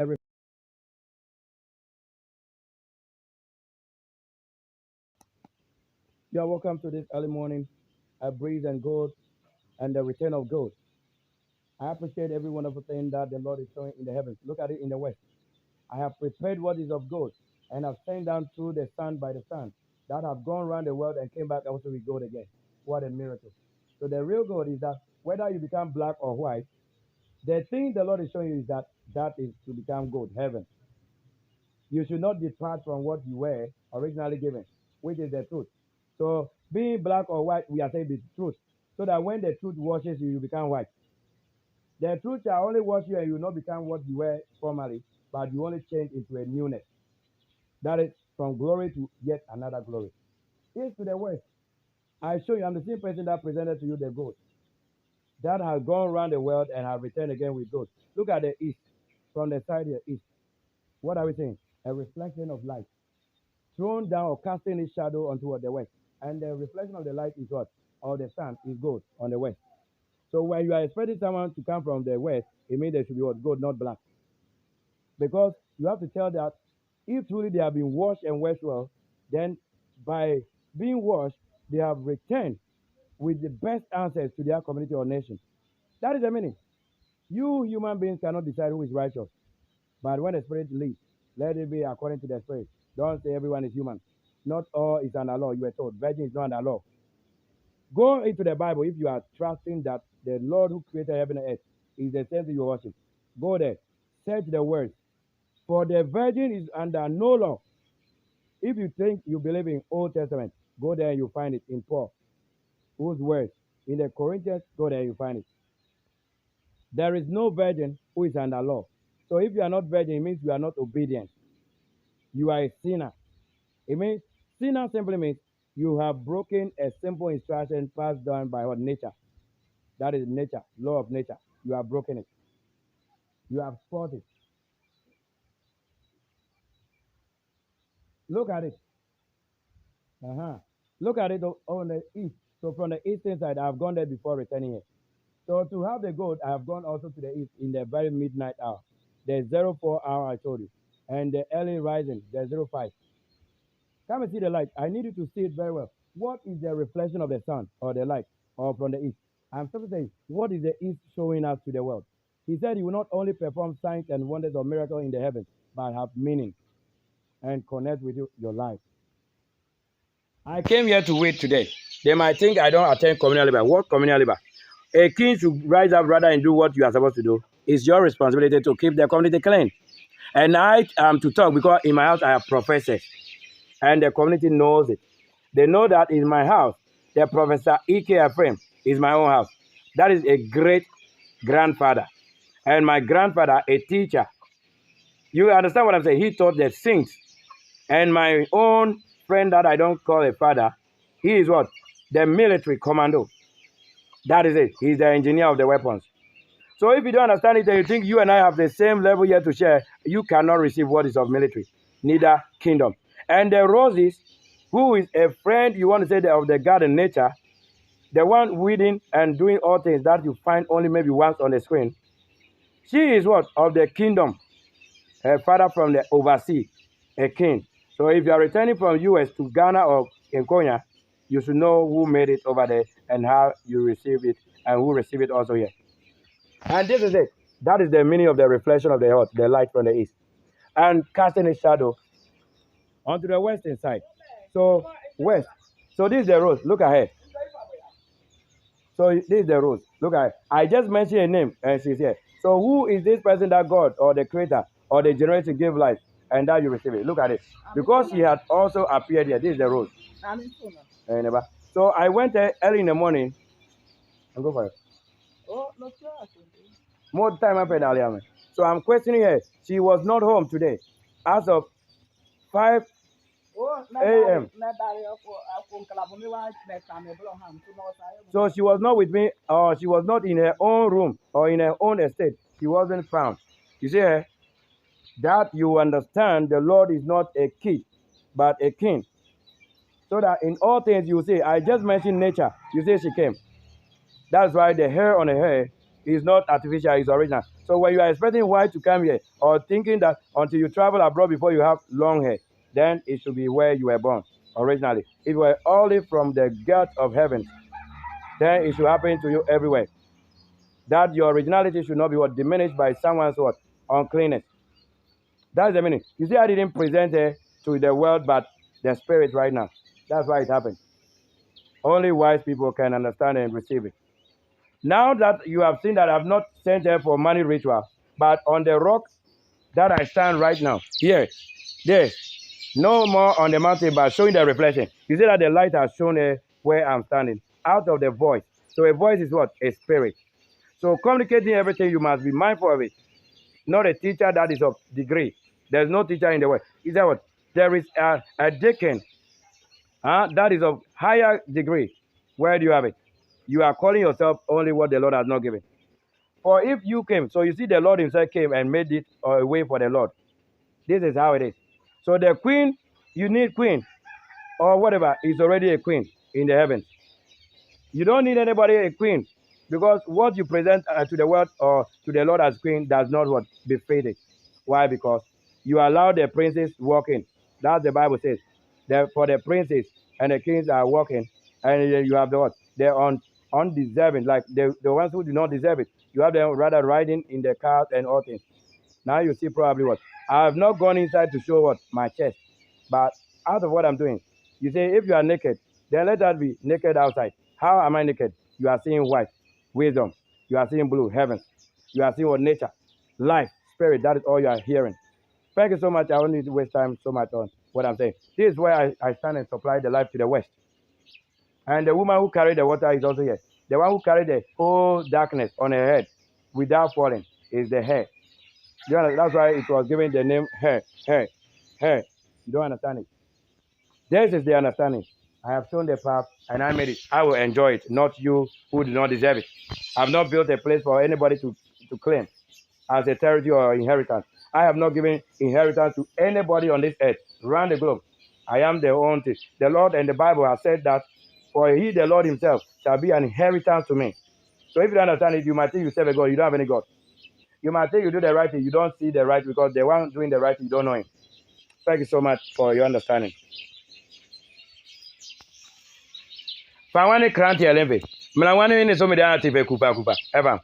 Every You are welcome to this early morning, a breeze and gold, and the return of gold. I appreciate every wonderful thing that the Lord is showing in the heavens. Look at it in the west. I have prepared what is of gold, and have sent down through the sun by the sun that have gone around the world and came back also with gold again. What a miracle. So the real gold is that whether you become black or white, the thing the Lord is showing you is that that is to become gold, heaven. You should not depart from what you were originally given, which is the truth. So being black or white, we are saying the truth. So that when the truth washes you, you become white. The truth shall only wash you and you will not become what you were formerly, but you only change into a newness. That is from glory to yet another glory. East to the west. I show you, I'm the same person that presented to you the gold. That has gone around the world and has returned again with gold. Look at the east. From the side here, east. What are we saying? A reflection of light. Thrown down or casting its shadow onto the west. And the reflection of the light is what? Or the sun is gold on the west. So when you are expecting someone to come from the west, it means there should be what? Gold, not black. Because you have to tell that if truly they have been washed and washed well, then by being washed, they have returned with the best answers to their community or nation. That is the meaning. You human beings cannot decide who is righteous. But when the Spirit leads, let it be according to the Spirit. Don't say everyone is human. Not all is under law. You were told virgin is not under law. Go into the Bible if you are trusting that the Lord who created heaven and earth is the same thing you worship. Go there. Search the words. For the virgin is under no law. If you think you believe in Old Testament, go there and you find it in Paul, whose words. In the Corinthians, go there and you find it. There is no virgin who is under law. So if you are not virgin, it means you are not obedient. You are a sinner. It means sinner simply means you have broken a simple instruction passed down by what nature. That is nature, law of nature. You have broken it. You have spoiled it. Look at it. Look at it on the east. So from the eastern side, I have gone there before returning here. So to have the gold, I have gone also to the east in the very midnight hour. The 04 hour I told you. And the early rising, the 05. Come and see the light. I need you to see it very well. What is the reflection of the sun or the light or from the east? I'm simply saying, what is the east showing us to the world? He said he will not only perform signs and wonders or miracles in the heavens, but have meaning and connect with your life. I came here to wait today. They might think I don't attend communal labor. What communal labor? A king should rise up rather and do what you are supposed to do. It's your responsibility to keep the community clean. And I am to talk because in my house I have professors. And the community knows it. They know that in my house, the Professor E.K. Ephraim is my own house. That is a great grandfather. And my grandfather, a teacher. You understand what I'm saying? He taught the saints. And my own friend that I don't call a father, he is what? The military commando. That is it. He's the engineer of the weapons. So if you don't understand it and you think you and I have the same level here to share, you cannot receive what is of military, neither kingdom. And the roses, who is a friend, you want to say, of the God and nature, the one weeding and doing all things that you find only maybe once on the screen, she is what? Of the kingdom. Her father from the overseas, a king. So if you are returning from US to Ghana or Kenya, you should know who made it over there and how you receive it and who received it also here. And this is it. That is the meaning of the reflection of the earth, the light from the east. And casting a shadow onto the western side. So west. So this is the rose. Look ahead. So this is the rose. Look at it. I just mentioned a name and she's here. So who is this person that God or the creator or the generator gave life and that you receive it? Look at it. Because she had also appeared here. This is the rose. So I went there early in the morning and go for it. More time happened. So I'm questioning her. She was not home today. As of 5 a.m. So she was not with me, or she was not in her own room or in her own estate. She wasn't found. You see her? That you understand the Lord is not a kid, but a king. So that in all things you say, I just mentioned nature. You say she came. That's why the hair on her hair It's not artificial, it's original. So when you are expecting white to come here, or thinking that until you travel abroad before you have long hair, then it should be where you were born originally. If you were only from the gut of heaven, then it should happen to you everywhere. That your originality should not be what diminished by someone's what uncleanness. That's the meaning. You see, I didn't present her to the world, but the spirit right now. That's why it happened. Only wise people can understand and receive it. Now that you have seen that I've not sent her for money ritual, but on the rock that I stand right now, here, there, no more on the mountain, but showing the reflection. You see that the light has shown her where I'm standing, out of the voice. So a voice is what? A spirit. So communicating everything, you must be mindful of it. Not a teacher that is of degree. There's no teacher in the world. Is that what? There is a deacon that is of higher degree. Where do you have it? You are calling yourself only what the Lord has not given. For if you came, so you see the Lord himself came and made it a way for the Lord. This is how it is. So the queen, you need queen or whatever, is already a queen in the heavens. You don't need anybody a queen, because what you present to the world or to the Lord as queen does not what befit it. Why? Because you allow the princes walk in. That's the Bible says. For the princes and the kings are walking, and you have the what? They're undeserving, like the ones who do not deserve it. You have them rather riding in the cars and all things. Now you see probably what? I have not gone inside to show what? My chest. But out of what I'm doing, you say if you are naked, then let that be naked outside. How am I naked? You are seeing white, wisdom. You are seeing blue, heaven. You are seeing what? Nature, life, spirit. That is all you are hearing. Thank you so much. I don't need to waste time so much on what I'm saying. This is where I stand and supply the life to the west. And the woman who carried the water is also here. The one who carried the whole darkness on her head without falling is the hair. That's why it was given the name hair. You don't understand it. This is the understanding. I have shown the path and I made it. I will enjoy it, not you who do not deserve it. I've not built a place for anybody to claim as a territory or inheritance. I have not given inheritance to anybody on this earth, around the globe. I am the own thing. The Lord and the Bible have said that, for he, the Lord himself, shall be an inheritance to me. So if you don't understand it, you might think you serve a God, you don't have any God. You might think you do the right thing, you don't see the right, because the one doing the right thing, you don't know him. Thank you so much for your understanding. Fawani kranti elembe. Mlangwani ni somi da ati kupa. Eva.